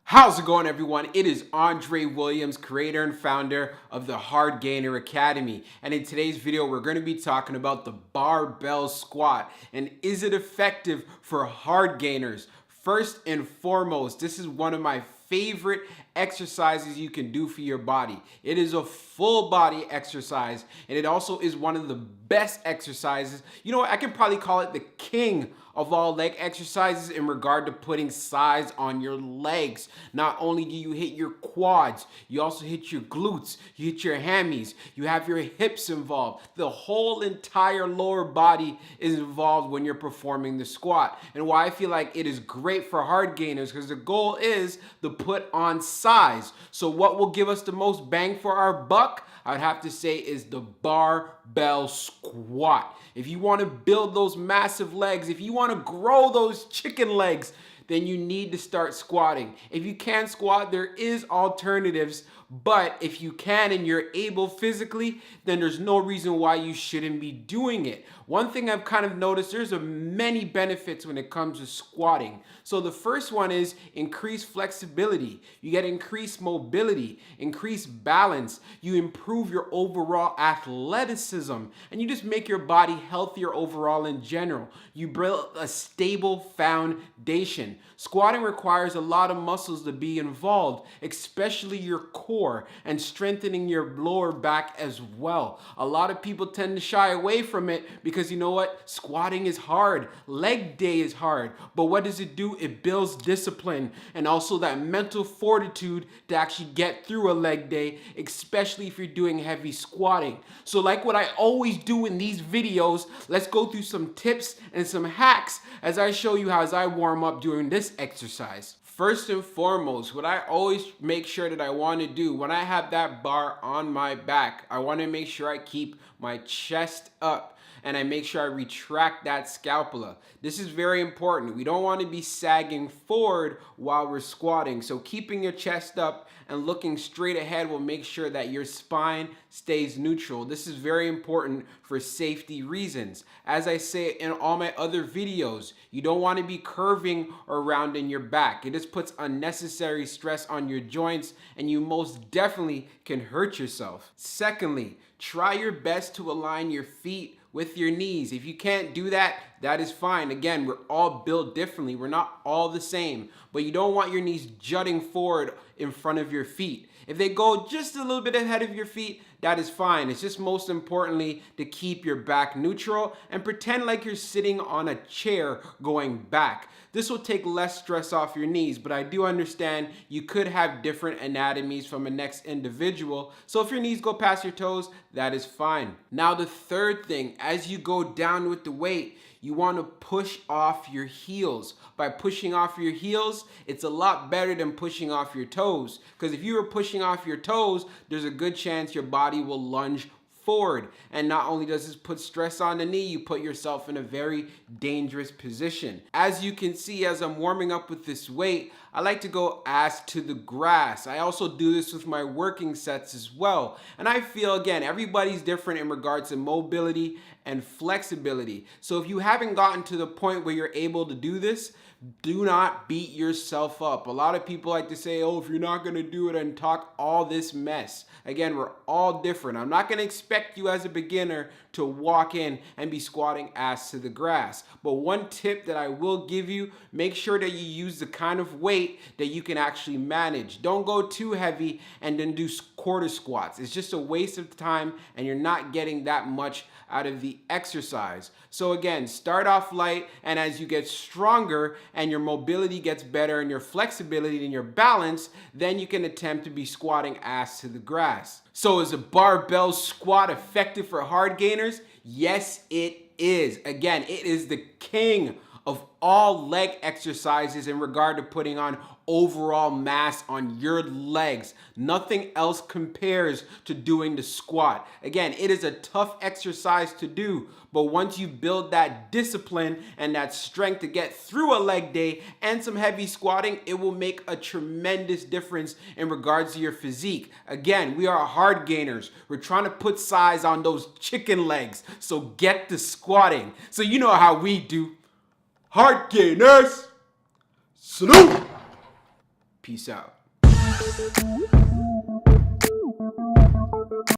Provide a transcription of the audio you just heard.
How's it going, everyone? It is Andre Williams, creator and founder of the Hardgainer Academy. And in today's video, we're going to be talking about the barbell squat and is it effective for hard gainers? First and foremost, this is one of my favorite exercises you can do for your body. It is a full body exercise, and it also is one of the best exercises. You know what? I can probably call it the king of all leg exercises in regard to putting size on your legs. Not only do you hit your quads, you also hit your glutes, you hit your hammies, you have your hips involved. The whole entire lower body is involved when you're performing the squat. And why I feel like it is great for hard gainers, because the goal is to put on size. So what will give us the most bang for our buck? I'd have to say is the barbell squat. If you want to build those massive legs, if you want to grow those chicken legs, then you need to start squatting. If you can't squat, there is alternatives, but if you can and you're able physically, then there's no reason why you shouldn't be doing it. One thing I've kind of noticed, there's many benefits when it comes to squatting. So the first one is increased flexibility. You get increased mobility, increased balance. You improve your overall athleticism, and you just make your body healthier overall in general. You build a stable foundation. Squatting requires a lot of muscles to be involved, especially your core, and strengthening your lower back as well. A lot of people tend to shy away from it because you know what? Squatting is hard. Leg day is hard. But what does it do? It builds discipline and also that mental fortitude to actually get through a leg day, especially if you're doing heavy squatting. So like what I always do in these videos, let's go through some tips and some hacks as I show you how as I warm up during this exercise. First and foremost, what I always make sure that I want to do when I have that bar on my back, I want to make sure I keep my chest up and I make sure I retract that scapula. This is very important. We don't want to be sagging forward while we're squatting. So keeping your chest up and looking straight ahead will make sure that your spine stays neutral. This is very important for safety reasons. As I say in all my other videos, you don't want to be curving or rounding your back. It just puts unnecessary stress on your joints and you most definitely can hurt yourself. Secondly, try your best to align your feet with your knees. If you can't do that, that is fine. Again, we're all built differently. We're not all the same, but you don't want your knees jutting forward in front of your feet. If they go just a little bit ahead of your feet, that is fine. It's just most importantly to keep your back neutral and pretend like you're sitting on a chair going back. This will take less stress off your knees, but I do understand you could have different anatomies from a next individual. So if your knees go past your toes, that is fine. Now the third thing, as you go down with the weight, you want to push off your heels. By pushing off your heels, it's a lot better than pushing off your toes. Because if you were pushing off your toes, there's a good chance your body will lunge forward. And not only does this put stress on the knee, you put yourself in a very dangerous position. As you can see, as I'm warming up with this weight, I like to go ass to the grass. I also do this with my working sets as well. And I feel, again, everybody's different in regards to mobility and flexibility. So if you haven't gotten to the point where you're able to do this, do not beat yourself up. A lot of people like to say, oh, if you're not gonna do it, and talk all this mess. Again, we're all different. I'm not gonna expect you as a beginner to walk in and be squatting ass to the grass. But one tip that I will give you, make sure that you use the kind of weight that you can actually manage. Don't go too heavy and then do quarter squats. It's just a waste of time and you're not getting that much out of the exercise. So again, start off light, and as you get stronger and your mobility gets better and your flexibility and your balance, then you can attempt to be squatting ass to the grass. So is a barbell squat effective for hard gainers? Yes, it is. Again, it is the king of all leg exercises in regard to putting on overall mass on your legs. Nothing else compares to doing the squat. Again, it is a tough exercise to do, but once you build that discipline and that strength to get through a leg day and some heavy squatting, it will make a tremendous difference in regards to your physique. Again, we are hard gainers. We're trying to put size on those chicken legs, so get to squatting. So you know how we do. hardgainers. Salute. Peace out.